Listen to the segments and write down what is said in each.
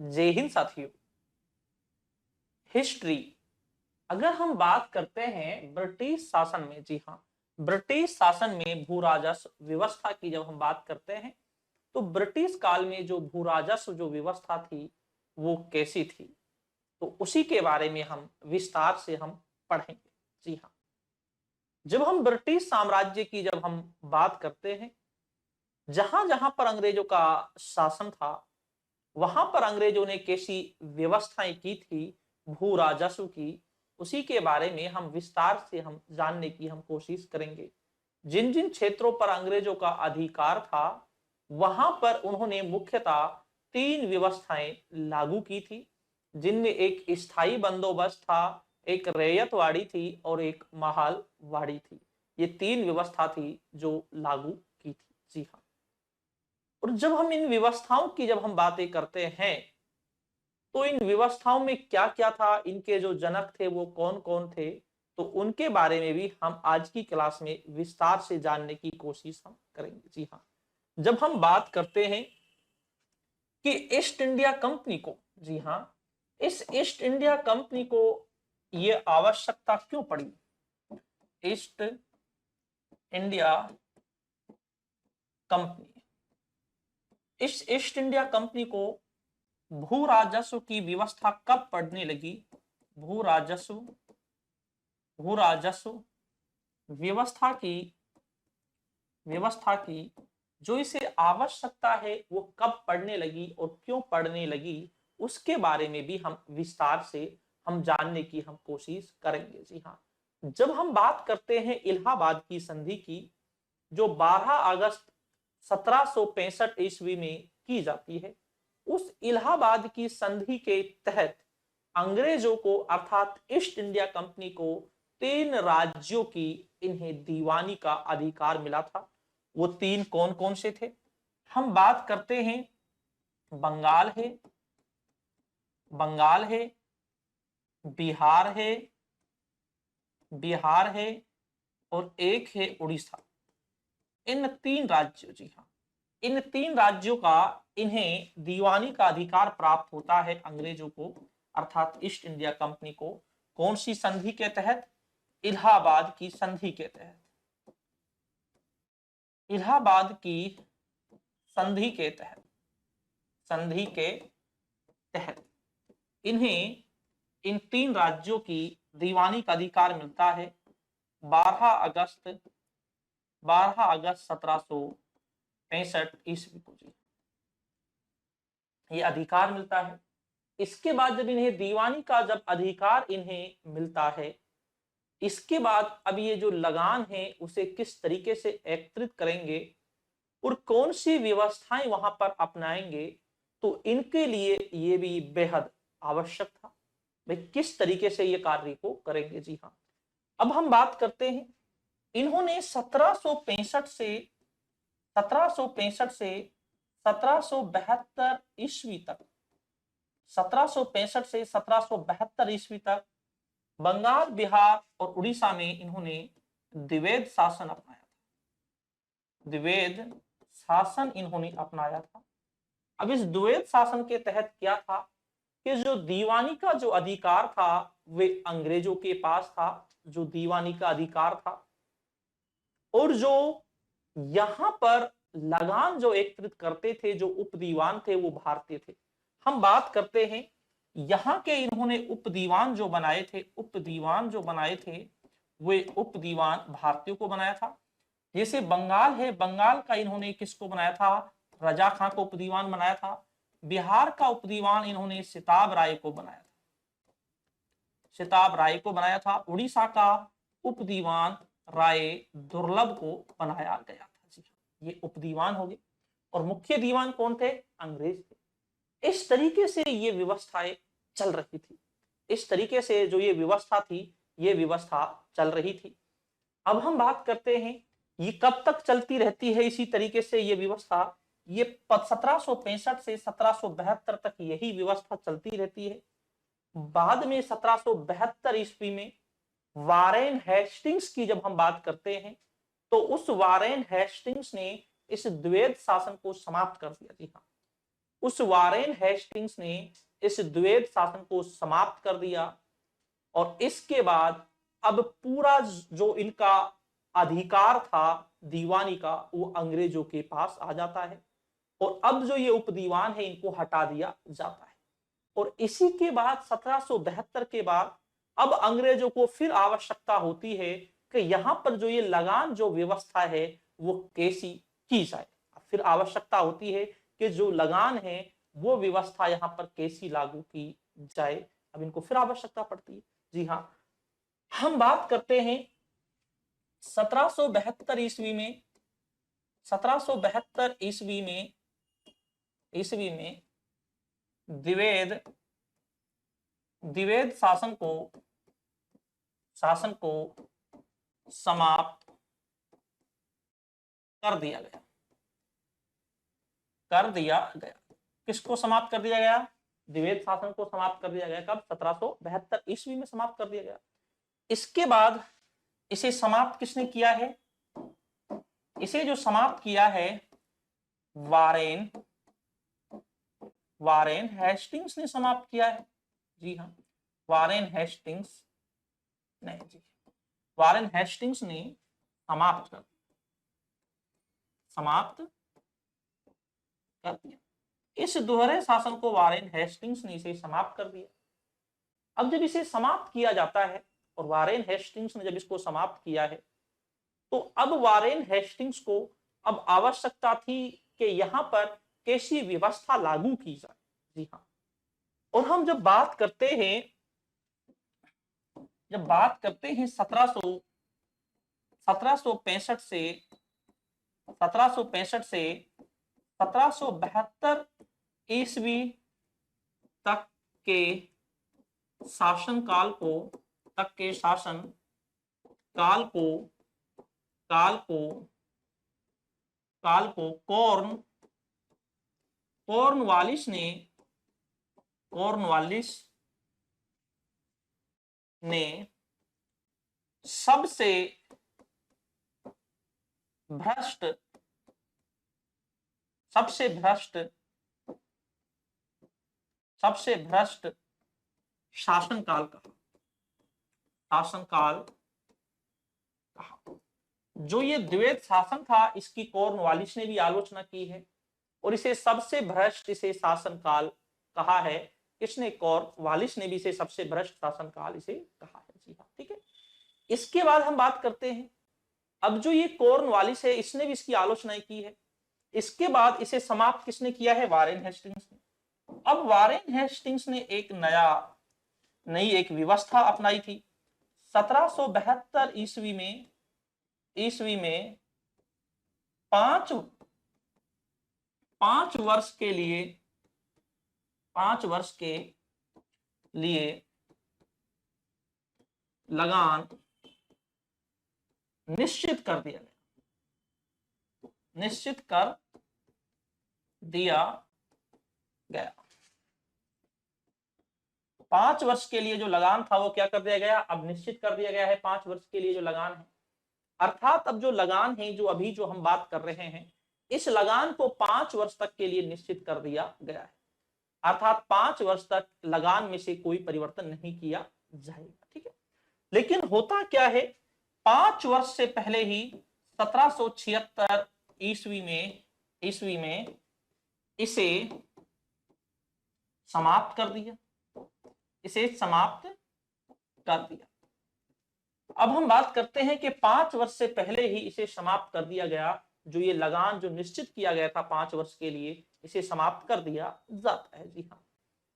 जय हिंद साथियों। हिस्ट्री, अगर हम बात करते हैं ब्रिटिश शासन में, जी हाँ, ब्रिटिश शासन में भू राजस्व व्यवस्था की जब हम बात करते हैं तो ब्रिटिश काल में जो भू राजस्व जो व्यवस्था थी वो कैसी थी, तो उसी के बारे में हम विस्तार से हम पढ़ेंगे। जी हाँ, जब हम ब्रिटिश साम्राज्य की जब हम बात करते हैं, जहां जहां पर अंग्रेजों का शासन था वहां पर अंग्रेजों ने कैसी व्यवस्थाएं की थी भू राजस्व की, उसी के बारे में हम विस्तार से हम जानने की हम कोशिश करेंगे। जिन जिन क्षेत्रों पर अंग्रेजों का अधिकार था वहां पर उन्होंने मुख्यतः तीन व्यवस्थाएं लागू की थी, जिनमें एक स्थायी बंदोबस्त था, एक रैयतवाड़ी थी और एक महालवाड़ी थी। ये तीन व्यवस्था थी जो लागू की थी। जी हाँ, और जब हम इन व्यवस्थाओं की जब हम बातें करते हैं तो इन व्यवस्थाओं में क्या क्या था, इनके जो जनक थे वो कौन कौन थे, तो उनके बारे में भी हम आज की क्लास में विस्तार से जानने की कोशिश हम करेंगे। जी हाँ, जब हम बात करते हैं कि ईस्ट इंडिया कंपनी को, जी हाँ, इस ईस्ट इंडिया कंपनी को ये आवश्यकता क्यों पड़ी? ईस्ट इंडिया कंपनी, इस ईस्ट इंडिया कंपनी को भू राजस्व की व्यवस्था कब पड़ने लगी? भू राजस्व भू राजस्व व्यवस्था की जो इसे आवश्यकता है वो कब पड़ने लगी और क्यों पड़ने लगी, उसके बारे में भी हम विस्तार से हम जानने की हम कोशिश करेंगे। जी हाँ, जब हम बात करते हैं इलाहाबाद की संधि की, जो 12 अगस्त 1765 ईस्वी में की जाती है, उस इलाहाबाद की संधि के तहत अंग्रेजों को अर्थात ईस्ट इंडिया कंपनी को 3 राज्यों की इन्हें दीवानी का अधिकार मिला था। वो 3 कौन कौन से थे? हम बात करते हैं बंगाल है, बिहार है और एक है उड़ीसा। इन 3 राज्यों, जी हाँ, इन 3 राज्यों का इन्हें दीवानी का अधिकार प्राप्त होता है अंग्रेजों को अर्थात ईस्ट इंडिया कंपनी को। कौन सी संधि के तहत? इलाहाबाद की संधि के तहत। इलाहाबाद की संधि के तहत इन्हें इन 3 राज्यों की दीवानी का अधिकार मिलता है 12 अगस्त 1765 ईस्वी को। जी, ये अधिकार मिलता है। इसके बाद जब इन्हें दीवानी का जब अधिकार इन्हें मिलता है, इसके बाद अब ये जो लगान है उसे किस तरीके से एकत्रित करेंगे और कौन सी व्यवस्थाएं वहां पर अपनाएंगे, तो इनके लिए ये भी बेहद आवश्यक था। भाई किस तरीके से ये कार्य को करेंगे। जी हाँ, अब हम बात करते हैं, इन्होंने 1765 से ईस्वी तक 1765 से 1772 ईस्वी तक बंगाल, बिहार और उड़ीसा में इन्होंने द्विवेद शासन अपनाया था। द्विवेद शासन इन्होंने अपनाया था। अब इस द्वैत शासन के तहत क्या था कि जो दीवानी का जो अधिकार था वे अंग्रेजों के पास था, जो दीवानी का अधिकार था, और जो यहां पर लगान जो एकत्रित करते थे जो उप दीवान थे वो भारतीय थे। हम बात करते हैं यहाँ के इन्होंने उप दीवान जो बनाए थे वे उप दीवान भारतीयों को बनाया था। जैसे बंगाल है, बंगाल का इन्होंने किसको बनाया था? रजा खां को उपदीवान बनाया था। बिहार का उपदीवान इन्होंने सिताब राय को बनाया था। उड़ीसा का उपदीवान राय दुर्लभ को बनाया गया था। जी, ये उपदीवान हो गए और मुख्य दीवान कौन थे? अंग्रेज थे। इस तरीके से ये व्यवस्थाएं चल रही थी। इस तरीके से जो ये व्यवस्था थी, ये व्यवस्था चल रही थी। अब हम बात करते हैं ये कब तक चलती रहती है इसी तरीके से ये व्यवस्था। ये 1765 से 1772 तक यही व्यवस्था चलती रहती है। बाद में 1772 ईस्वी में वारेन हेस्टिंग्स की जब हम बात करते हैं तो उस वारेन हेस्टिंग्स ने इस द्वैत शासन को समाप्त कर दिया। जी हाँ, उस वारेन हेस्टिंग्स ने इस द्वैध शासन को समाप्त कर दिया और इसके बाद अब पूरा जो इनका अधिकार था दीवानी का वो अंग्रेजों के पास आ जाता है और अब जो ये उपदीवान है इनको हटा दिया जाता है। और इसी के बाद 1772 के बाद अब अंग्रेजों को फिर आवश्यकता होती है कि यहां पर जो ये लगान जो व्यवस्था है वो कैसी की जाए। फिर आवश्यकता होती है कि जो लगान है वो व्यवस्था यहां पर कैसी लागू की जाए। अब इनको फिर आवश्यकता पड़ती है। जी हाँ, हम बात करते हैं 1772 ईस्वी में। 1772 ईस्वी में द्विवेद शासन को समाप्त कर दिया गया। किसको समाप्त कर दिया गया? द्विवेद शासन को समाप्त कर दिया गया। कब? 1772 ईस्वी में समाप्त कर दिया गया। इसके बाद इसे समाप्त किसने किया है? इसे जो समाप्त किया है वारेन हेस्टिंग्स ने समाप्त किया है। जी हाँ, वारेन हेस्टिंग्स ने समाप्त कर दिया। इस दोहरे शासन को वारेन हेस्टिंग्स ने इसे समाप्त कर दिया। अब जब इसे समाप्त किया जाता है और वारेन हेस्टिंग्स ने जब इसको समाप्त किया है तो अब वारेन हेस्टिंग्स को अब आवश्यकता थी कि यहां पर कैसी व्यवस्था लागू की जाए। जी हाँ, और हम जब बात करते हैं 1765 से 1772 ईस्वी तक के शासन काल को कॉर्नवालिस ने सबसे भ्रष्ट शासनकाल कहा। जो ये द्वैध शासन था इसकी कॉर्नवालिस ने भी आलोचना की है और इसे सबसे भ्रष्ट इसे शासनकाल कहा है। किसने? कॉर्नवालिस ने भी इसे सबसे भ्रष्ट शासनकाल इसे कहा है। जी हाँ, ठीक है। इसके बाद हम बात करते हैं, अब जो ये कॉर्नवालिस है इसने भी इसकी आलोचना की है। इसके बाद इसे समाप्त किसने किया है? वारेन हेस्टिंग्स ने। अब वारेन हेस्टिंग्स ने एक नई व्यवस्था अपनाई थी। 1772 ईस्वी में 5 वर्ष के लिए लगान निश्चित कर दिया गया। 5 वर्ष के लिए जो लगान था वो क्या कर दिया गया? अब निश्चित कर दिया गया है 5 वर्ष के लिए जो लगान है। अर्थात अब जो लगान है जो अभी जो हम बात कर रहे हैं इस लगान को 5 वर्ष तक के लिए निश्चित कर दिया गया है। अर्थात 5 वर्ष तक लगान में से कोई परिवर्तन नहीं किया जाएगा। ठीक है, लेकिन होता क्या है, 5 वर्ष से पहले ही 1776 ईस्वी में इसे समाप्त कर दिया। अब हम बात करते हैं कि 5 वर्ष से पहले ही इसे समाप्त कर दिया गया। जो ये लगान जो निश्चित किया गया था 5 वर्ष के लिए इसे समाप्त कर दिया जाता है। जी हाँ,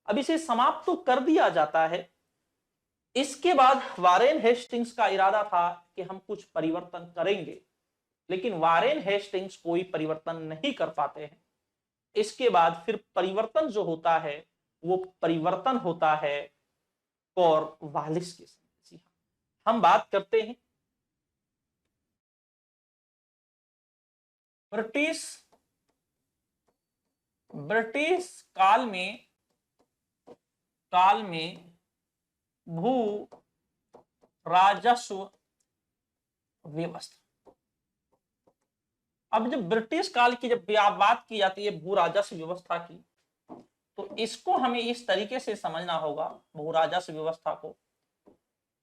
अब इसे समाप्त तो कर दिया जाता है। इसके बाद वारेन हेस्टिंग्स का इरादा था कि हम कुछ परिवर्तन करेंगे, लेकिन वारेन हेस्टिंग्स कोई परिवर्तन नहीं कर पाते हैं। इसके बाद फिर परिवर्तन जो होता है वो परिवर्तन होता है कॉर्नवालिस के समय। जी हाँ, हम बात करते हैं ब्रिटिश काल में भू राजस्व व्यवस्था। अब जब ब्रिटिश काल की जब बात की जाती है भू राजस्व व्यवस्था की इसको हमें इस तरीके से समझना होगा बहुराजस्व व्यवस्था को।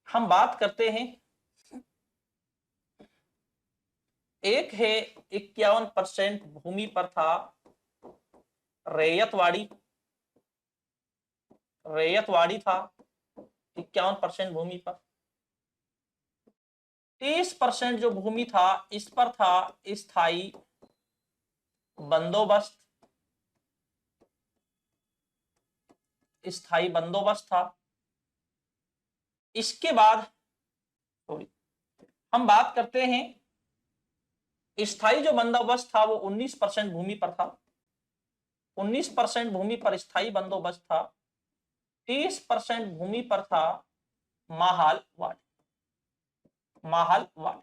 हम बात करते हैं, एक है 51% भूमि पर था रैयतवाड़ी, रैयतवाड़ी था 51% भूमि पर। 30% जो भूमि था इस पर था स्थायी बंदोबस्त, स्थायी बंदोबस्त था। इसके बाद हम बात करते हैं, स्थायी जो बंदोबस्त था वो 19% भूमि पर था, 19% भूमि पर स्थायी बंदोबस्त था। 30% भूमि पर था माहलवाड़ी, माहलवाड़ी।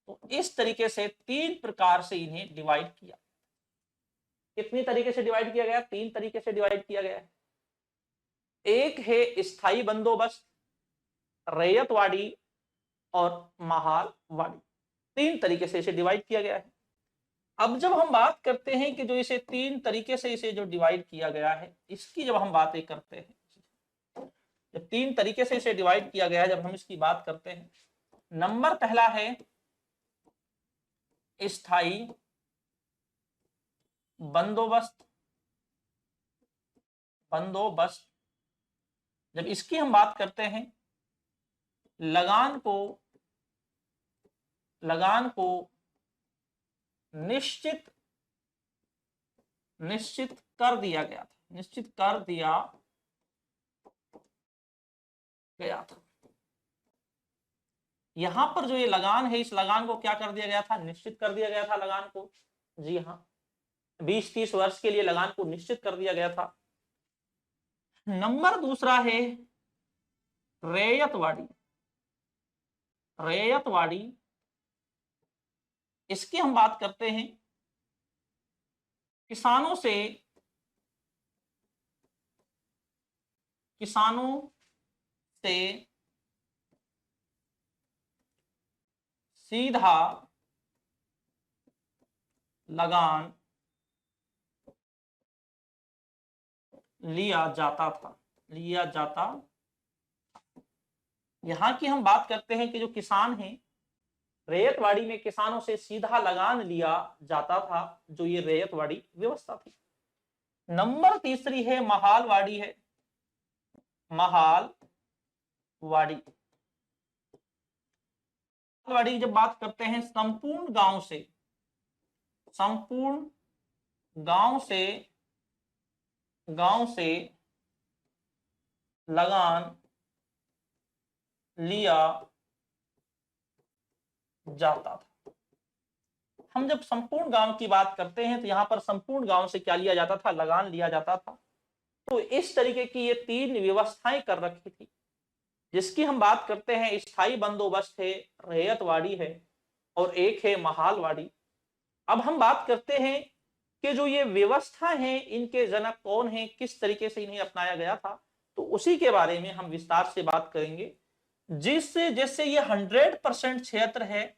तो इस तरीके से 3 प्रकार से इन्हें डिवाइड किया। कितनी तरीके से डिवाइड किया गया? 3 तरीके से डिवाइड किया गया है। एक है स्थायी बंदोबस्त, रैयतवाड़ी और माहलवाड़ी, 3 तरीके से इसे डिवाइड किया गया है। अब जब हम बात करते हैं कि जो इसे 3 तरीके से इसे जो डिवाइड किया गया है, इसकी जब हम बातें करते हैं, जब 3 तरीके से इसे डिवाइड किया गया है, जब हम इसकी बात करते हैं, नंबर पहला है स्थायी बंदोबस्त, बंदोबस्त। जब इसकी हम बात करते हैं, लगान को निश्चित कर दिया गया था, निश्चित कर दिया गया था। यहां पर जो ये लगान है, इस लगान को क्या कर दिया गया था? निश्चित कर दिया गया था लगान को। जी हाँ, 20-30 वर्ष के लिए लगान को निश्चित कर दिया गया था। नंबर दूसरा है रैयतवाड़ी, रैयतवाड़ी। इसकी हम बात करते हैं, किसानों से सीधा लगान लिया जाता था, लिया जाता। यहां की हम बात करते हैं कि जो किसान हैं, रैयतवाड़ी में किसानों से सीधा लगान लिया जाता था, जो ये रैयतवाड़ी व्यवस्था थी। नंबर तीसरी है माहलवाड़ी, है माहलवाड़ी। माहलवाड़ी की जब बात करते हैं, संपूर्ण गांव से लगान लिया जाता था। हम जब संपूर्ण गांव की बात करते हैं, तो यहां पर संपूर्ण गांव से क्या लिया जाता था? लगान लिया जाता था। तो इस तरीके की ये 3 व्यवस्थाएं कर रखी थी, जिसकी हम बात करते हैं, स्थायी बंदोबस्त है, रैयतवाड़ी है और एक है माहलवाड़ी। अब हम बात करते हैं कि जो ये व्यवस्था है, इनके जनक कौन है, किस तरीके से इन्हें अपनाया गया था, तो उसी के बारे में हम विस्तार से बात करेंगे। जिससे जैसे ये 100% क्षेत्र है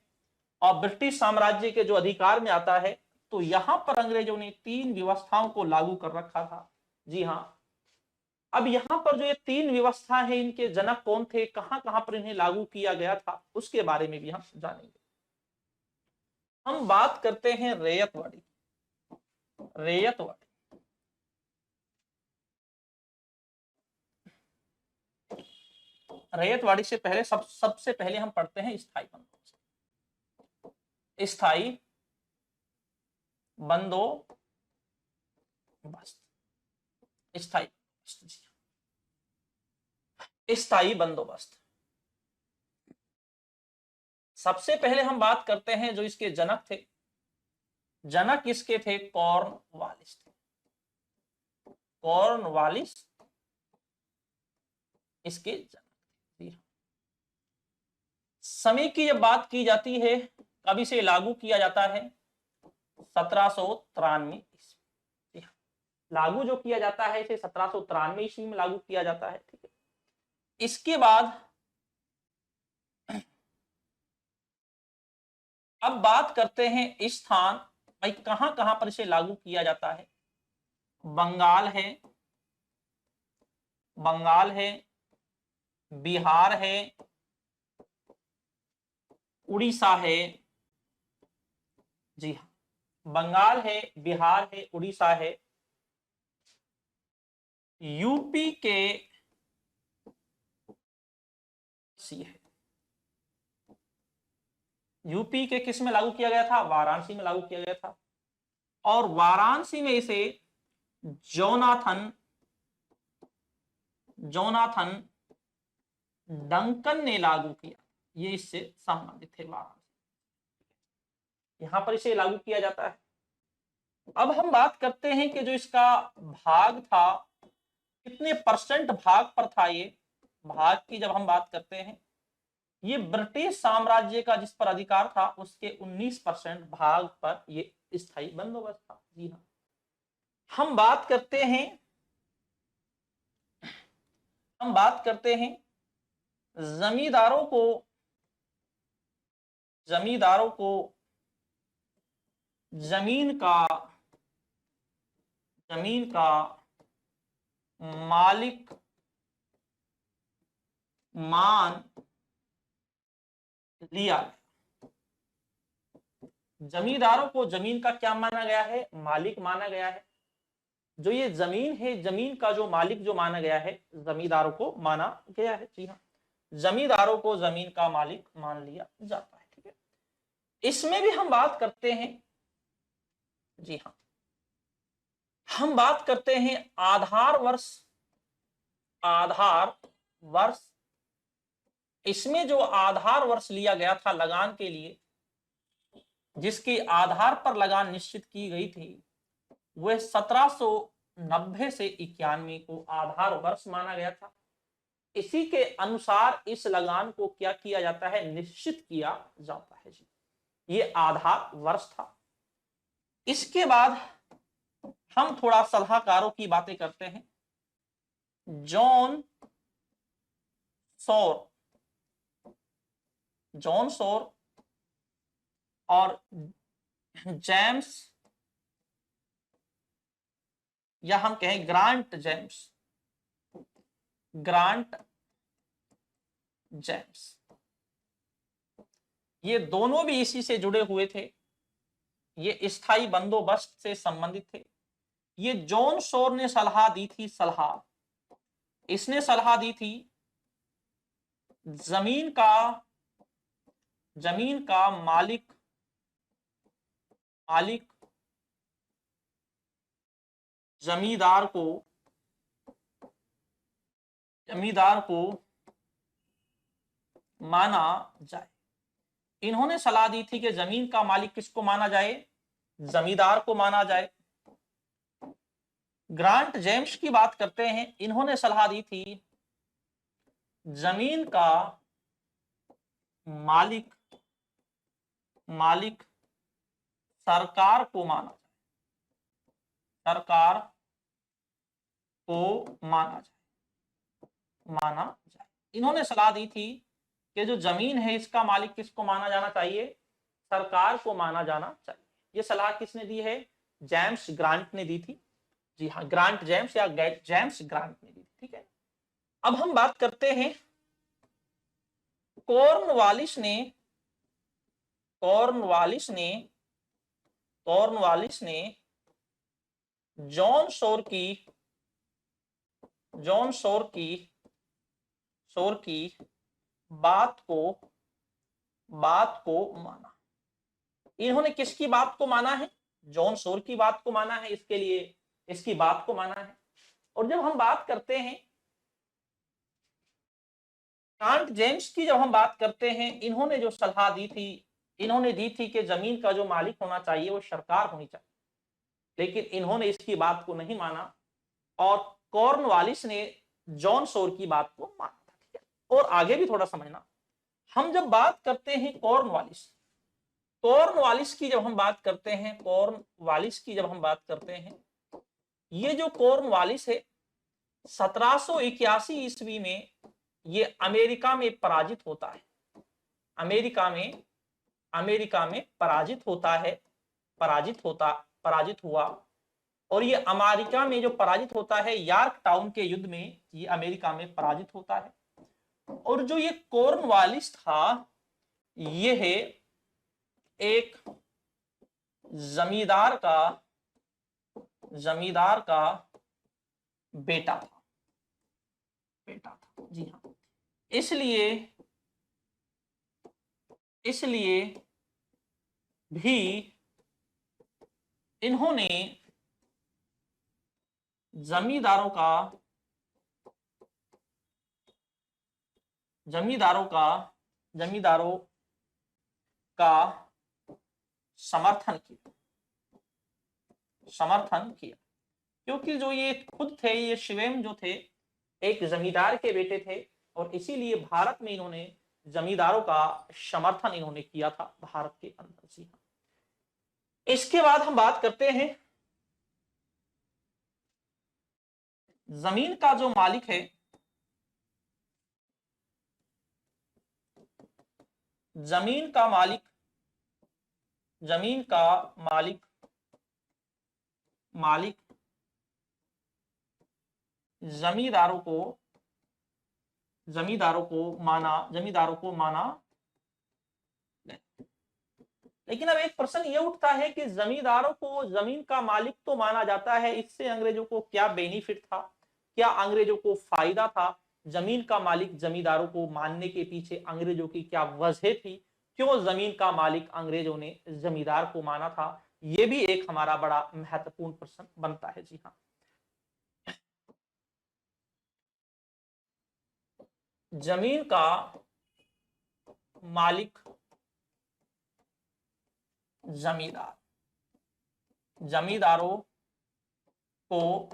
और ब्रिटिश साम्राज्य के जो अधिकार में आता है, तो यहां पर अंग्रेजों ने 3 व्यवस्थाओं को लागू कर रखा था। जी हाँ, अब यहां पर जो ये 3 व्यवस्था है, इनके जनक कौन थे, कहां कहां पर इन्हें लागू किया गया था, उसके बारे में भी हम जानेंगे। हम बात करते हैं रैयतवाड़ी, रैयतवाड़ी। रैयतवाड़ी से पहले सबसे पहले हम पढ़ते हैं स्थायी बंदोबस्त, स्थायी बंदोबस्त, स्थायी, स्थायी बंदोबस्त। सबसे पहले हम बात करते हैं जो इसके जनक थे, जनक इसके थे कॉर्नवालिस थे, कॉर्नवालिस इसके जनक। समय की जब बात की जाती है, कब इसे लागू किया जाता है? 1793 ईस्वी। लागू जो किया जाता है, इसे 1793 ईस्वी में लागू किया जाता है। ठीक है, इसके बाद अब बात करते हैं स्थान, भाई कहां कहां पर इसे लागू किया जाता है। बंगाल है, बंगाल है, बिहार है, उड़ीसा है। जी हाँ, बंगाल है, बिहार है, उड़ीसा है, यूपी के सी है। यूपी के किस में लागू किया गया था? वाराणसी में लागू किया गया था। और वाराणसी में इसे जोनाथन जोनाथन डंकन ने लागू किया। ये इससे संबंधित है वाराणसी, यहां पर इसे लागू किया जाता है। अब हम बात करते हैं कि जो इसका भाग था, कितने परसेंट भाग पर था ये। भाग की जब हम बात करते हैं, ये ब्रिटिश साम्राज्य का जिस पर अधिकार था उसके 19% भाग पर ये स्थायी बंदोबस्त था। जी हाँ, हम बात करते हैं जमींदारों को जमीन का मालिक मान लिया। जमींदारों को जमीन का क्या माना गया है? मालिक माना गया है। जो ये जमीन है, जमीन का जो मालिक जो माना गया है, जमींदारों को माना गया है। जी हाँ, जमींदारों को जमीन का मालिक मान लिया जाता है। ठीक है, इसमें भी हम बात करते हैं। जी हाँ, हम बात करते हैं आधार वर्ष। इसमें जो आधार वर्ष लिया गया था लगान के लिए, जिसके आधार पर लगान निश्चित की गई थी, वह 1790 से 91 को आधार वर्ष माना गया था। इसी के अनुसार इस लगान को क्या किया जाता है? निश्चित किया जाता है। जी, ये आधार वर्ष था। इसके बाद हम थोड़ा सलाहकारों की बातें करते हैं। जॉन सौर और जेम्स, या हम कहें ग्रांट जेम्स, ये दोनों भी इसी से जुड़े हुए थे। ये स्थायी बंदोबस्त से संबंधित थे। ये जॉन सौर ने सलाह दी थी। इसने सलाह दी थी जमीन का मालिक जमींदार को माना जाए। इन्होंने सलाह दी थी कि जमीन का मालिक किसको माना जाए? जमींदार को माना जाए। ग्रांट जेम्स की बात करते हैं। इन्होंने सलाह दी थी जमीन का मालिक सरकार को माना जाए। इन्होंने सलाह दी थी कि जो जमीन है इसका मालिक किसको माना जाना चाहिए? सरकार को माना जाना चाहिए। ये सलाह किसने दी है? जेम्स ग्रांट ने दी थी। जी हाँ, ग्रांट जेम्स या जेम्स ग्रांट ने दी थी। ठीक है, अब हम बात करते हैं कॉर्नवालिस ने जॉन सौर की बात को माना। इन्होंने किसकी बात को माना है? जॉन सौर की बात को माना है। इसके लिए इसकी बात को माना है। और जब हम बात करते हैं ग्रांट जेम्स की, जब हम बात करते हैं, इन्होंने जो सलाह दी थी, इन्होंने दी थी कि जमीन का जो मालिक होना चाहिए वो सरकार होनी चाहिए। लेकिन इन्होंने इसकी बात को नहीं माना और कॉर्नवालिस ने जॉन सौर की बात को माना था। ठीक है, और आगे भी थोड़ा समझना। हम जब बात करते हैं कॉर्नवालिस की जब हम बात करते हैं, ये जो कॉर्नवालिस है 1781 ईस्वी में ये अमेरिका में पराजित होता है। अमेरिका में पराजित हुआ और ये अमेरिका में जो पराजित होता है यॉर्क टाउन के युद्ध में, ये अमेरिका में पराजित होता है। और जो ये कॉर्नवालिस था, ये है एक जमींदार का बेटा था जी हाँ। इसलिए भी इन्होंने जमींदारों का समर्थन किया, क्योंकि जो ये खुद थे, ये स्वयं जो थे एक जमींदार के बेटे थे, और इसीलिए भारत में इन्होंने जमींदारों का समर्थन इन्होंने किया था भारत के अंदर। जी हाँ। इसके बाद हम बात करते हैं जमीन का जो मालिक है, जमीन का मालिक जमींदारों को माना। लेकिन अब एक प्रश्न ये उठता है कि जमींदारों को जमीन का मालिक तो माना जाता है, इससे अंग्रेजों को क्या बेनिफिट था, क्या अंग्रेजों को फायदा था? जमीन का मालिक जमींदारों को मानने के पीछे अंग्रेजों की क्या वजह थी? क्यों जमीन का मालिक अंग्रेजों ने जमींदार को माना था? यह भी एक हमारा बड़ा महत्वपूर्ण प्रश्न बनता है। जी हाँ। जमीन का मालिक जमींदारों को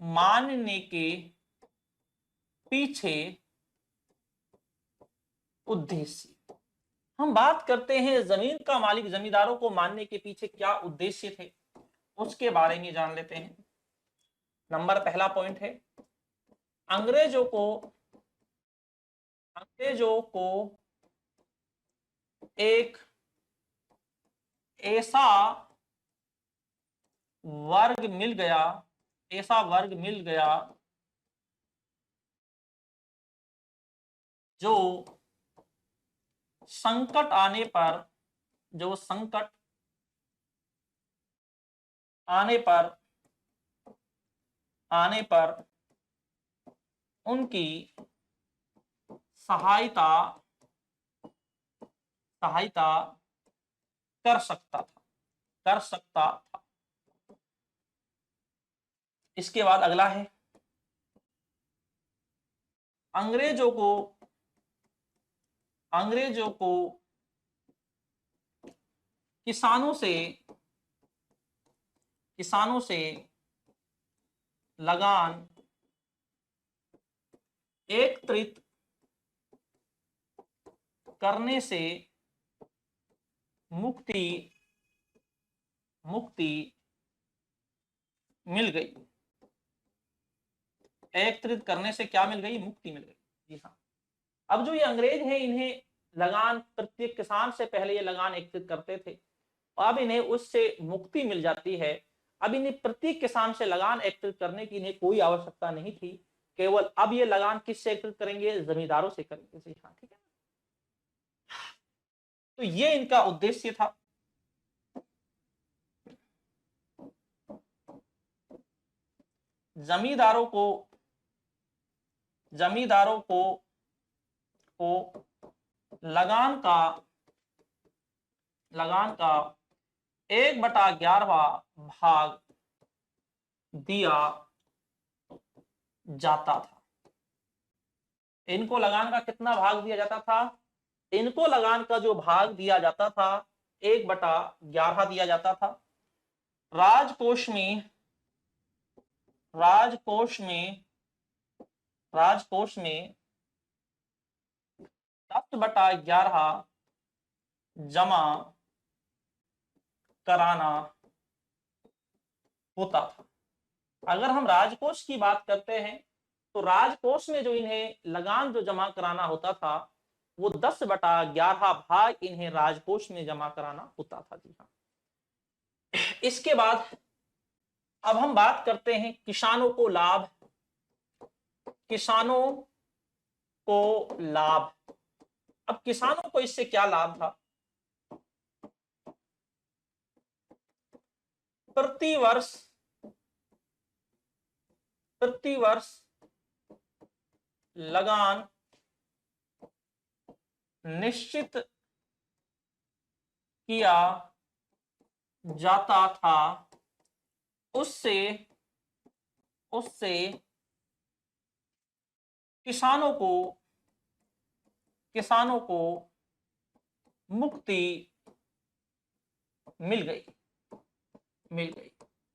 मानने के पीछे उद्देश्य। हम बात करते हैं जमीन का मालिक जमींदारों को मानने के पीछे क्या उद्देश्य थे, उसके बारे में जान लेते हैं। पहला पॉइंट है, अंग्रेजों को एक ऐसा वर्ग मिल गया जो संकट आने पर उनकी सहायता कर सकता था। इसके बाद अगला है, अंग्रेजों को किसानों से लगान एकत्रित करने से मुक्ति मिल गई। एकत्रित करने से क्या मिल गई? मुक्ति मिल गई। जी हाँ। अब जो ये अंग्रेज हैं, इन्हें लगान, प्रत्येक किसान से पहले ये लगान एकत्रित करते थे, अब इन्हें उससे मुक्ति मिल जाती है। अब इन्हें प्रत्येक किसान से लगान एकत्रित करने की इन्हें कोई आवश्यकता नहीं थी, केवल अब ये लगान किससे एकत्रित करेंगे? जमींदारों से करेंगे। जी हाँ, ठीक है। तो ये इनका उद्देश्य था। जमींदारों को लगान का 1/11 भाग दिया जाता था। इनको लगान का कितना भाग दिया जाता था? इनको लगान का जो भाग दिया जाता था 1/11 दिया जाता था। राजकोष में 10/11 जमा कराना होता था। अगर हम राजकोष की बात करते हैं तो राजकोष में जो इन्हें लगान जो जमा कराना होता था वो 10/11 भाग इन्हें राजकोष में जमा कराना होता था। जी हाँ। इसके बाद अब हम बात करते हैं किसानों को लाभ। किसानों को लाभ, अब किसानों को इससे क्या लाभ था? प्रतिवर्ष लगान निश्चित किया जाता था, उससे किसानों को मुक्ति मिल गई।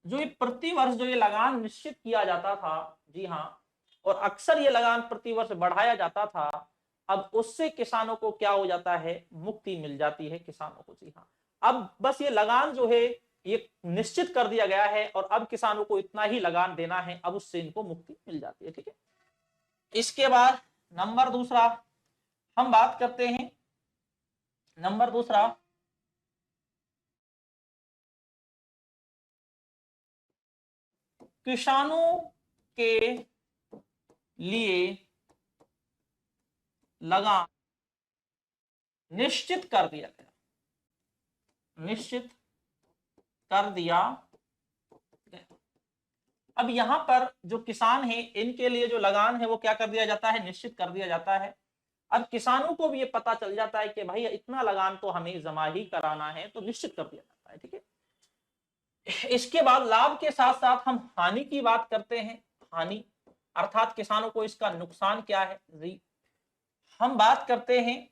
जो ये प्रतिवर्ष जो ये लगान निश्चित किया जाता था, जी हाँ, और अक्सर ये लगान प्रतिवर्ष बढ़ाया जाता था, अब उससे किसानों को क्या हो जाता है? मुक्ति मिल जाती है किसानों को। जी हाँ, अब बस ये लगान जो है ये निश्चित कर दिया गया है और अब किसानों को इतना ही लगान देना है, अब उससे इनको मुक्ति मिल जाती है। ठीक है, इसके बाद नंबर दूसरा हम बात करते हैं। नंबर दूसरा, किसानों के लिए लगान निश्चित कर दिया गया। अब यहां पर जो किसान है इनके लिए जो लगान है वो क्या कर दिया जाता है? निश्चित कर दिया जाता है। अब किसानों को भी ये पता चल जाता है कि भाई इतना लगान तो हमें जमा ही कराना है, तो निश्चित कर दिया जाता है। ठीक है, इसके बाद लाभ के साथ साथ हम हानि की बात करते हैं। हानि अर्थात किसानों को इसका नुकसान क्या है? जी, हम बात करते हैं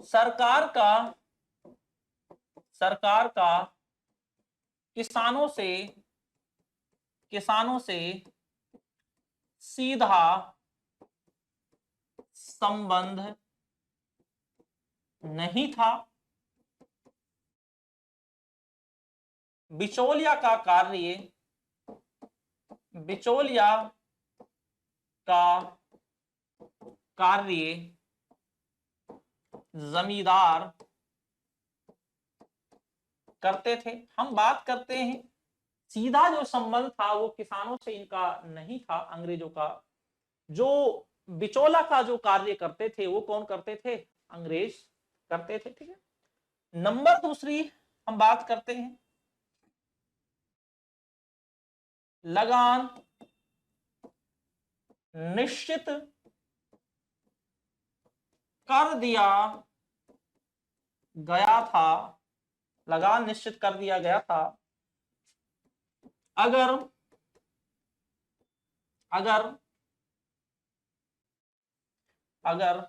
सरकार का किसानों से सीधा संबंध नहीं था। बिचौलिया का कार्य जमींदार करते थे। हम बात करते हैं सीधा जो संबंध था वो किसानों से इनका नहीं था, अंग्रेजों का। जो बिचौला का जो कार्य करते थे वो कौन करते थे? अंग्रेज करते थे। ठीक है, नंबर दूसरी हम बात करते हैं लगान निश्चित कर दिया गया था। लगान निश्चित कर दिया गया था अगर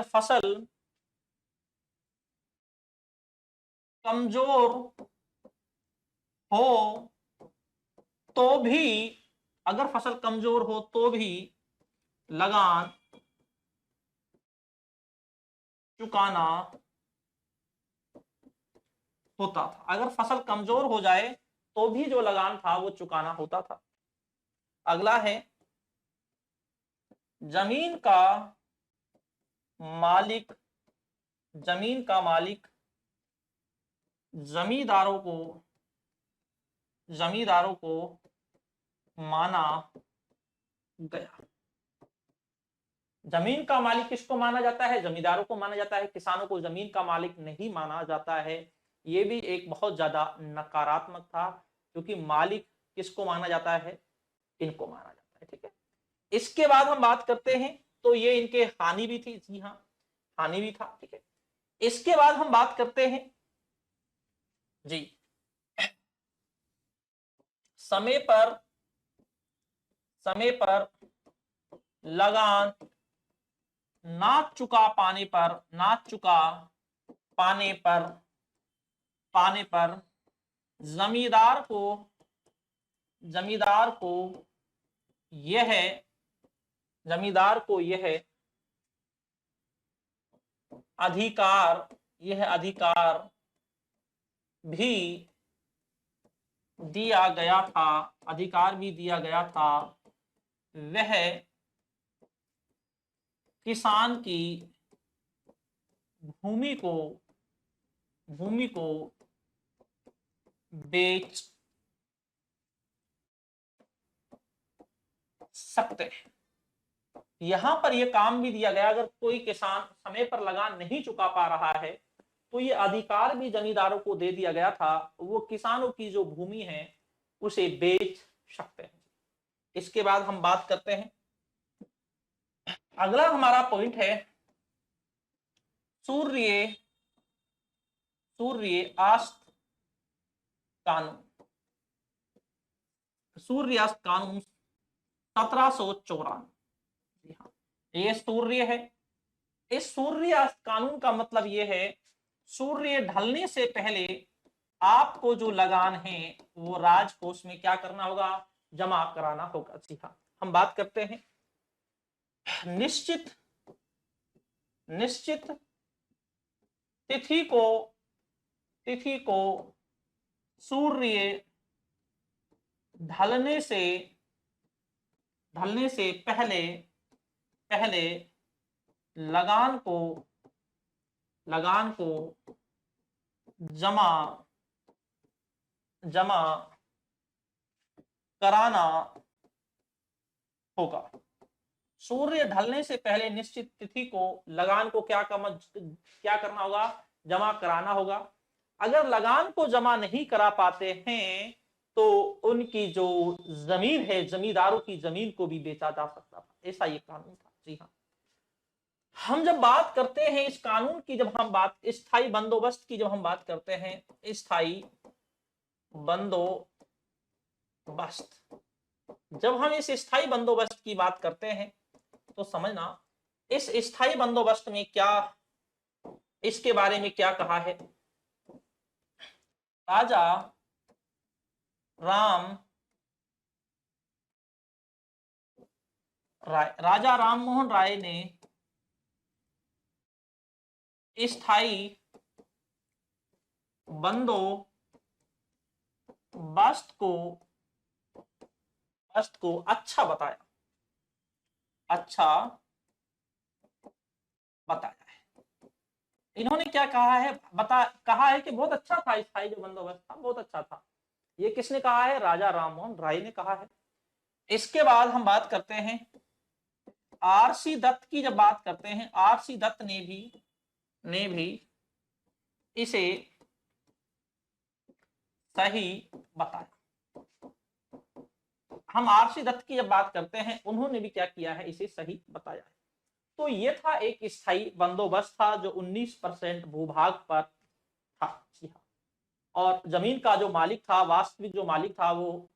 फसल कमजोर हो तो भी लगान चुकाना होता था। अगर फसल कमजोर हो जाए तो भी जो लगान था वो चुकाना होता था। अगला है जमीन का मालिक जमींदारों को माना गया। जमीन का मालिक किसको माना जाता है? जमींदारों को माना जाता है। किसानों को जमीन का मालिक नहीं माना जाता है। ये भी एक बहुत ज्यादा नकारात्मक था, क्योंकि मालिक किसको माना जाता है? इनको माना जाता है। ठीक है, इसके बाद हम बात करते हैं, तो ये इनके हानि भी थी। जी हाँ, हानि भी था। ठीक है, इसके बाद हम बात करते हैं जी समय पर लगान ना चुका पाने पर जमींदार को यह अधिकार भी दिया गया था। वह किसान की भूमि को भूमि को बेच सकते हैं। यहां पर यह काम भी दिया गया, अगर कोई किसान समय पर लगान नहीं चुका पा रहा है तो ये अधिकार भी जमींदारों को दे दिया गया था, वो किसानों की जो भूमि है उसे बेच सकते हैं। इसके बाद हम बात करते हैं, अगला हमारा पॉइंट है सूर्य सूर्यास्त कानून। सूर्यास्त कानून 1794। हाँ, ये सूर्य है। इस सूर्यास्त कानून का मतलब ये है, सूर्य ढलने से पहले आपको जो लगान है वो राजकोष में क्या करना होगा, जमा कराना होगा। जी हाँ, हम बात करते हैं निश्चित निश्चित तिथि को सूर्य ढलने से पहले लगान को जमा कराना होगा। सूर्य ढलने से पहले निश्चित तिथि को लगान को क्या करना होगा, जमा कराना होगा। अगर लगान को जमा नहीं करा पाते हैं तो उनकी जो जमीन है, जमींदारों की जमीन को भी बेचा जा सकता था। ऐसा ये कानून था। जी हाँ, हम जब बात करते हैं इस कानून की, जब हम बात स्थायी बंदोबस्त की जब हम बात करते हैं, स्थायी बंदोबस्त, जब हम इस स्थायी बंदोबस्त की बात करते हैं तो समझना इस स्थायी बंदोबस्त में क्या, इसके बारे में क्या कहा है। राजा राम मोहन राय ने स्थायी बंदोबस्त को अच्छा बताया है। इन्होंने क्या कहा है, कहा है कि बहुत अच्छा था, स्थायी जो बंदोबस्त था बहुत अच्छा था। ये किसने कहा है, राजा राम मोहन राय ने कहा है। इसके बाद हम बात करते हैं आरसी दत्त की। जब बात करते हैं, आरसी दत्त ने भी इसे सही बताया। हम आरसी दत्त की जब बात करते हैं, उन्होंने भी क्या किया है, इसे सही बताया है। तो ये था एक स्थायी बंदोबस्त था जो 19% भूभाग पर था। जी हाँ, और जमीन का जो मालिक था, वास्तविक जो मालिक था, वो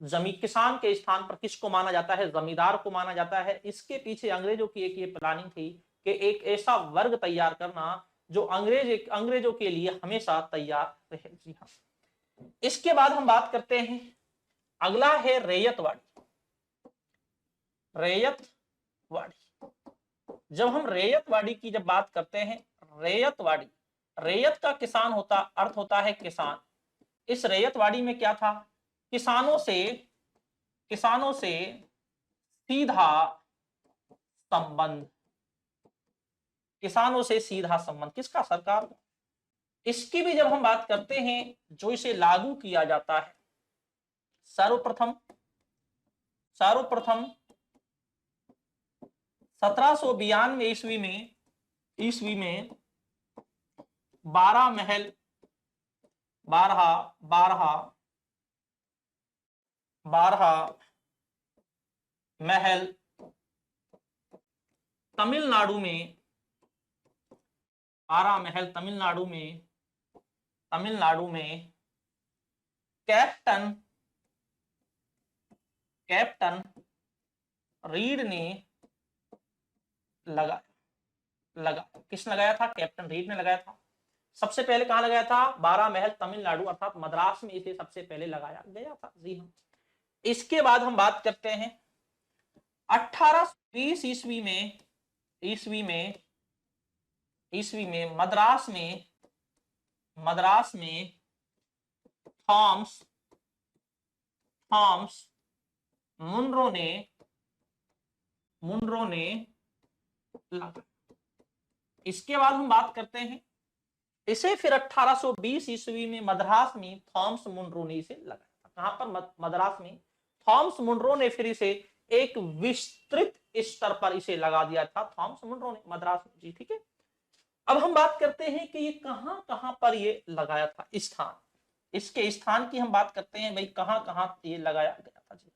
जमीन किसान के स्थान पर किसको माना जाता है, जमींदार को माना जाता है। इसके पीछे अंग्रेजों की एक ये प्लानिंग थी कि एक ऐसा वर्ग तैयार करना जो अंग्रेजों के लिए हमेशा तैयार रहे। जी हाँ, इसके बाद हम बात करते हैं, अगला है रैयतवाड़ी। जब हम रैयतवाड़ी की जब बात करते हैं, रैयत का अर्थ होता है किसान। इस रैयतवाड़ी में क्या था, किसानों से सीधा संबंध, किसका, सरकार। इसकी भी जब हम बात करते हैं, जो इसे लागू किया जाता है, सर्वप्रथम 1792 ईस्वी में 12 महल तमिलनाडु में, 12 महल तमिलनाडु में कैप्टन रीड ने किसने लगाया था, कैप्टन रीड ने लगाया था। सबसे पहले कहां लगाया था, 12 महल तमिलनाडु अर्थात मद्रास में इसे सबसे पहले लगाया गया था। जी हाँ, इसके बाद हम बात करते हैं 1820 ईस्वी में मद्रास में थॉमस मुनरो ने लगा। इसके बाद हम बात करते हैं, इसे फिर 1820 ईस्वी में मद्रास में थॉमस मुनरो ने इसे लगाया था। कहां पर? मद्रास में थॉमस मुनरो ने फिर इसे एक विस्तृत स्तर पर इसे लगा दिया था, थॉमस मुनरो ने मद्रास में जी। ठीक है, अब हम बात करते हैं कि ये कहां कहां पर ये लगाया था, स्थान, इसके स्थान की हम बात करते हैं भाई, कहां कहां ये लगाया गया था जी।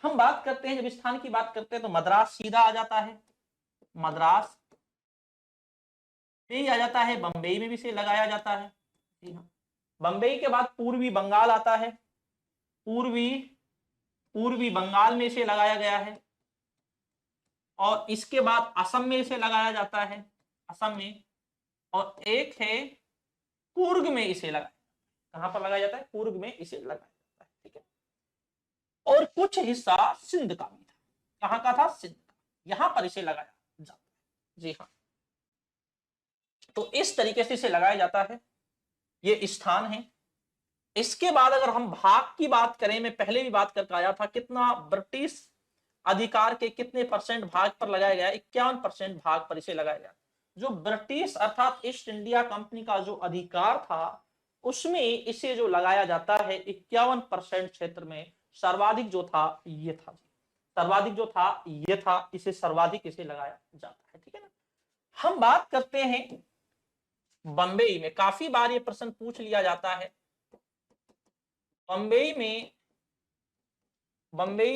हम बात करते हैं, जब स्थान की बात करते हैं तो मद्रास सीधा आ जाता है, मद्रास आ जाता है, बंबई में भी इसे लगाया जाता है जी हाँ। बंबई के बाद पूर्वी बंगाल आता है, पूर्वी पूर्वी बंगाल में इसे लगाया गया है, और इसके बाद असम में इसे लगाया जाता है, असम में, और एक है कुर्ग में इसे लगाया, कहां पर लगाया जाता है? कुर्ग में इसे लगाया जाता है। ठीक है, और कुछ हिस्सा सिंध का भी था, कहां का था? सिंध का, यहां पर इसे लगाया जाता है जी हाँ। तो इस तरीके से इसे लगाया जाता है, ये स्थान है। इसके बाद अगर हम भाग की बात करें, मैं पहले भी बात करके आया था, कितना ब्रिटिश अधिकार के कितने परसेंट भाग पर लगाया गया? 51% भाग पर इसे लगाया गया। जो ब्रिटिश अर्थात ईस्ट इंडिया कंपनी का जो अधिकार था, उसमें इसे जो लगाया जाता है 51% क्षेत्र में, सर्वाधिक जो था ये था, सर्वाधिक जो था ये था, इसे सर्वाधिक इसे लगाया जाता है। ठीक है ना। हम बात करते हैं बंबई में, काफी बार ये प्रश्न पूछ लिया जाता है, बंबई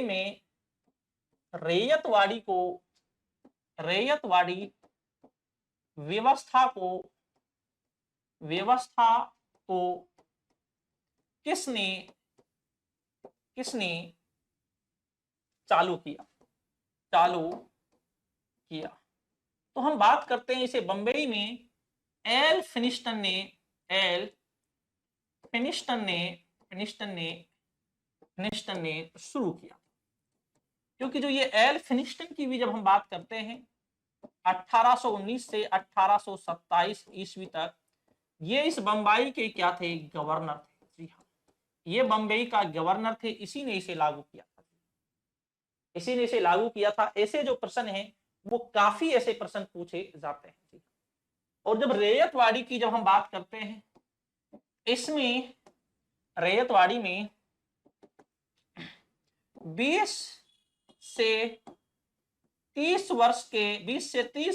में रैयतवाड़ी व्यवस्था को किसने किसने चालू किया? तो हम बात करते हैं, इसे बंबई में एल फिनिस्टन ने शुरू किया। क्योंकि जो ये एल फिनिस्टन की भी जब हम बात करते हैं, 1819 से 1827 ईस्वी तक ये इस बंबई के क्या थे? गवर्नर थे जी हाँ, ये बंबई का गवर्नर थे, इसी ने इसे लागू किया था, इसी ने इसे लागू किया था। ऐसे जो प्रश्न हैं वो काफी ऐसे प्रश्न पूछे जाते हैं जी। और जब रैयतवाड़ी की जब हम बात करते हैं, इसमें रैयतवाड़ी में 20 से 30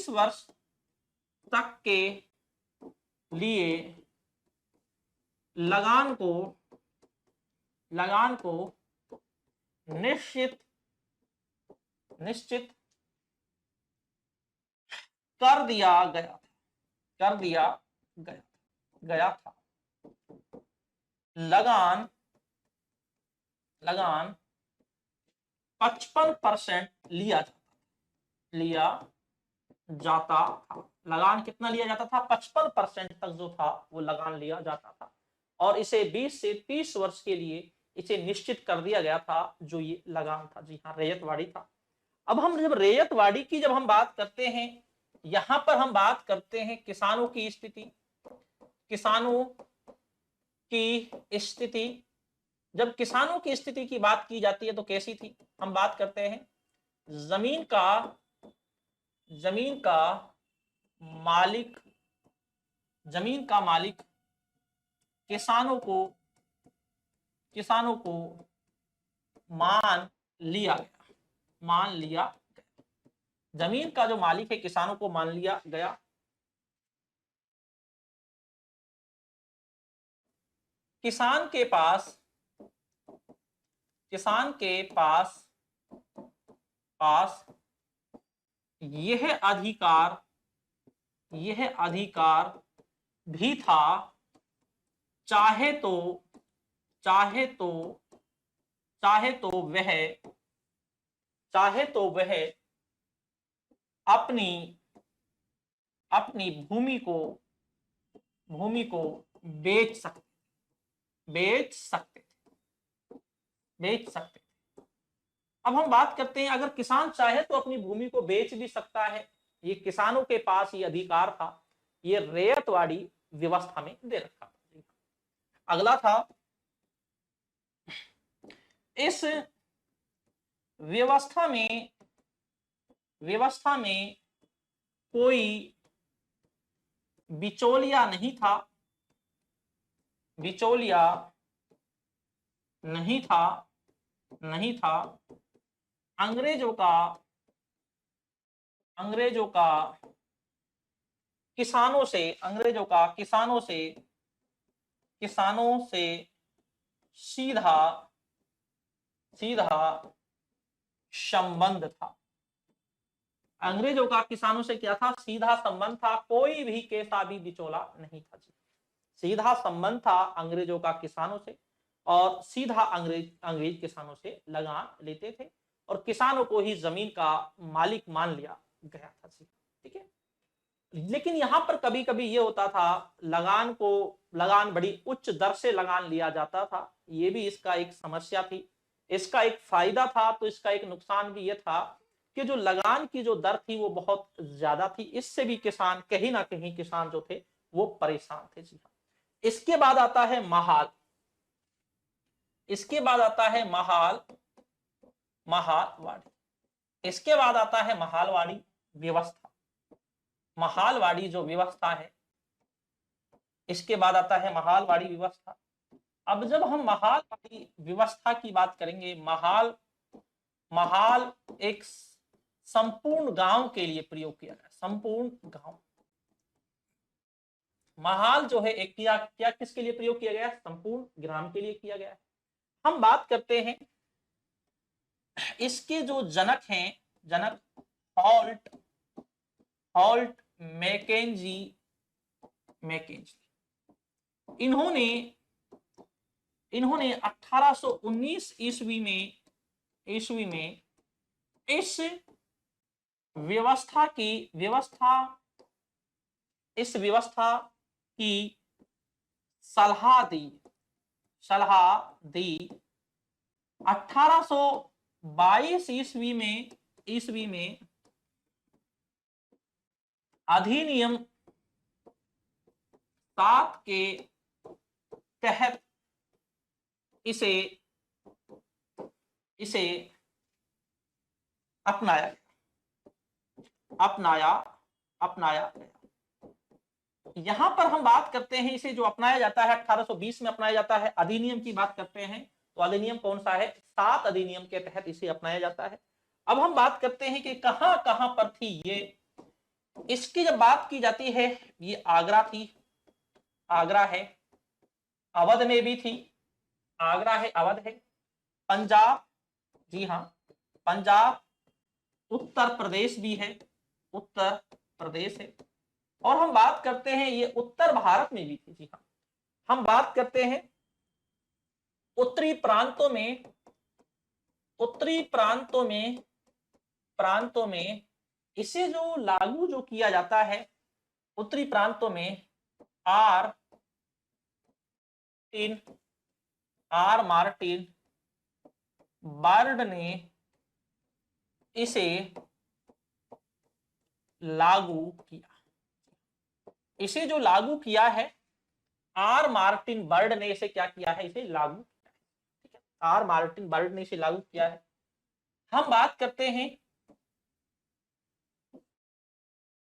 वर्ष तक के लिए लगान को निश्चित कर दिया गया था। लगान 55% लिया जाता था। लगान कितना लिया जाता था? 55% तक जो था वो लगान लिया जाता था, और इसे 20 से 30 वर्ष के लिए इसे निश्चित कर दिया गया था, जो ये लगान था जी हाँ, रैयतवाड़ी था। अब हम जब रैयतवाड़ी की जब हम बात करते हैं, यहां पर हम बात करते हैं किसानों की स्थिति, जब किसानों की स्थिति की बात की जाती है तो कैसी थी? हम बात करते हैं, जमीन का मालिक किसानों को मान लिया गया। जमीन का जो मालिक है किसानों को मान लिया गया। किसान के पास यह अधिकार भी था, चाहे तो वह अपनी भूमि को बेच सकते थे। अब हम बात करते हैं, अगर किसान चाहे तो अपनी भूमि को बेच भी सकता है, ये किसानों के पास ये अधिकार था, ये रैयतवाड़ी व्यवस्था में दे रखा था। अगला था, इस व्यवस्था में कोई बिचौलिया नहीं था, बिचौलिया नहीं था, नहीं था। अंग्रेजों का, अंग्रेजों का किसानों से, अंग्रेजों का किसानों से, किसानों से सीधा, सीधा संबंध था। अंग्रेजों का किसानों से क्या था? सीधा संबंध था, कोई भी कैसा भी बिचौला नहीं था जी। सीधा संबंध था अंग्रेजों का किसानों से, और सीधा अंग्रेज किसानों से लगान लेते थे, और किसानों को ही जमीन का मालिक मान लिया गया था जी। ठीक है, लेकिन यहां पर कभी कभी ये होता था, लगान को, लगान बड़ी उच्च दर से लगान लिया जाता था, ये भी इसका एक समस्या थी। इसका एक फायदा था तो इसका एक नुकसान भी ये था कि जो लगान की जो दर थी वो बहुत ज्यादा थी, इससे भी किसान कहीं ना कहीं, किसान जो थे वो परेशान थे जी हाँ। इसके बाद आता है महाल, इसके बाद आता है महाल, महालवाड़ी। इसके बाद आता है महालवाड़ी व्यवस्था, महालवाड़ी जो व्यवस्था है, इसके बाद आता है महालवाड़ी व्यवस्था। अब जब हम महालवाड़ी व्यवस्था की बात करेंगे, महाल, महाल एक संपूर्ण गांव के लिए प्रयोग किया गया, संपूर्ण गांव। महाल जो है एक क्या क्या किसके लिए प्रयोग किया गया? संपूर्ण ग्राम के लिए किया गया है। हम बात करते हैं इसके जो जनक हैं, जनक हॉल्ट, हॉल्ट मैकेंजी, मैकेंजी, इन्होंने, इन्होंने 1819 ईस्वी में, ईस्वी में इस व्यवस्था की, व्यवस्था, इस व्यवस्था की सलाह दी, सलाह दी। 1822 ईस्वी में, ईस्वी में अधिनियम 7 के तहत इसे, इसे अपनाया गया, अपनाया, अपनाया गया। यहां पर हम बात करते हैं इसे जो अपनाया जाता है 1820 में अपनाया जाता है। अधिनियम की बात करते हैं तो अधिनियम कौन सा है? 7 अधिनियम के तहत इसे अपनाया जाता है। अब हम बात करते हैं कि कहां कहां पर थी ये। इसकी जब बात की जाती है, ये आगरा थी, आगरा है, अवध में भी थी, आगरा है, अवध है, पंजाब, जी हां पंजाब, उत्तर प्रदेश भी है, उत्तर प्रदेश है, और हम बात करते हैं ये उत्तर भारत में भी थी जी हाँ। हम बात करते हैं उत्तरी प्रांतों में, उत्तरी प्रांतों में, प्रांतों में इसे जो लागू जो किया जाता है उत्तरी प्रांतों में, R in, R Martin Bird ने इसे लागू किया। इसे जो लागू किया है, आर मार्टिन बर्ड ने इसे क्या किया है? इसे लागू किया है। ठीक है, आर मार्टिन बर्ड ने इसे लागू किया है। हम बात करते हैं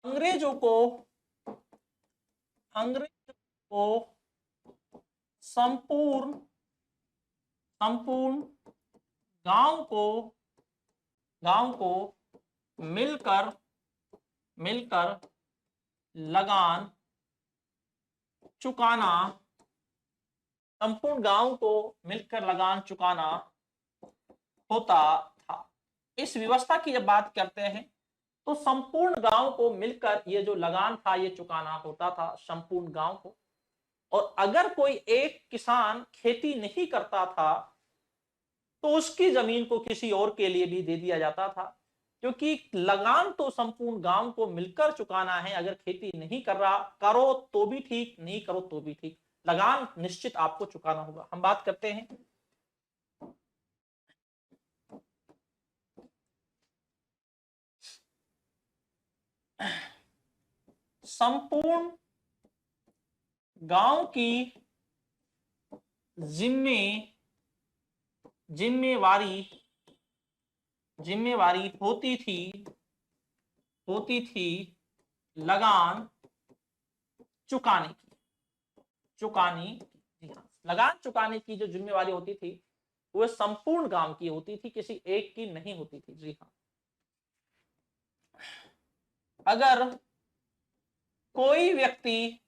अंग्रेजों को, अंग्रेजों को संपूर्ण, संपूर्ण गांव को, गांव को मिलकर, मिलकर लगान चुकाना, संपूर्ण गांव को मिलकर लगान चुकाना होता था। इस व्यवस्था की जब बात करते हैं तो संपूर्ण गांव को मिलकर ये जो लगान था ये चुकाना होता था, संपूर्ण गांव को। और अगर कोई एक किसान खेती नहीं करता था तो उसकी जमीन को किसी और के लिए भी दे दिया जाता था, क्योंकि लगान तो संपूर्ण गांव को मिलकर चुकाना है। अगर खेती नहीं कर रहा, करो तो भी ठीक, नहीं करो तो भी ठीक, लगान निश्चित आपको चुकाना होगा। हम बात करते हैं संपूर्ण गांव की जिम्मेवारी, जिम्मेवारी होती थी, होती थी लगान, चुकाने की, जी हाँ, लगान चुकाने की जो जिम्मेवारी होती थी वो संपूर्ण गांव की होती थी, किसी एक की नहीं होती थी। जी हाँ, अगर कोई व्यक्ति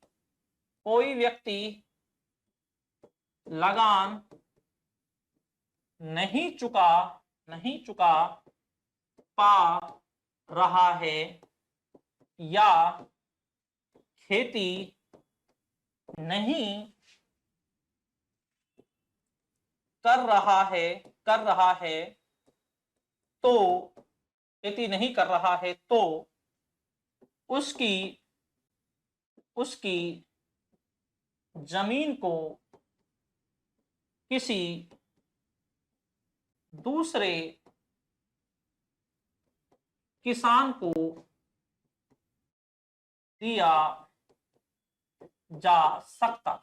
लगान नहीं चुका पा रहा है या खेती नहीं कर रहा है तो खेती नहीं कर रहा है तो उसकी जमीन को किसी दूसरे किसान को दिया जा सकता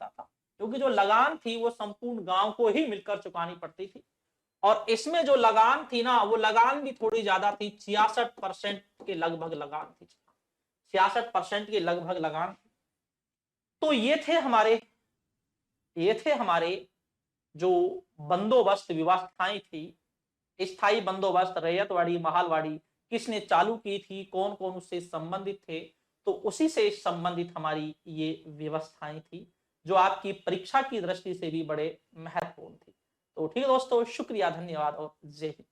था, क्योंकि जो लगान थी वो संपूर्ण गांव को ही मिलकर चुकानी पड़ती थी। और इसमें जो लगान थी ना, वो लगान भी थोड़ी ज्यादा थी, 66% के लगभग लगान थी, 66% के लगभग लगान। तो ये थे हमारे जो बंदोबस्त व्यवस्थाएं थी, स्थायी बंदोबस्त, रैयतवाड़ी, महालवाड़ी, किसने चालू की थी, कौन कौन उससे संबंधित थे, तो उसी से संबंधित हमारी ये व्यवस्थाएं थी जो आपकी परीक्षा की दृष्टि से भी बड़े महत्वपूर्ण थी। तो ठीक है दोस्तों, शुक्रिया, धन्यवाद और जय हिंद।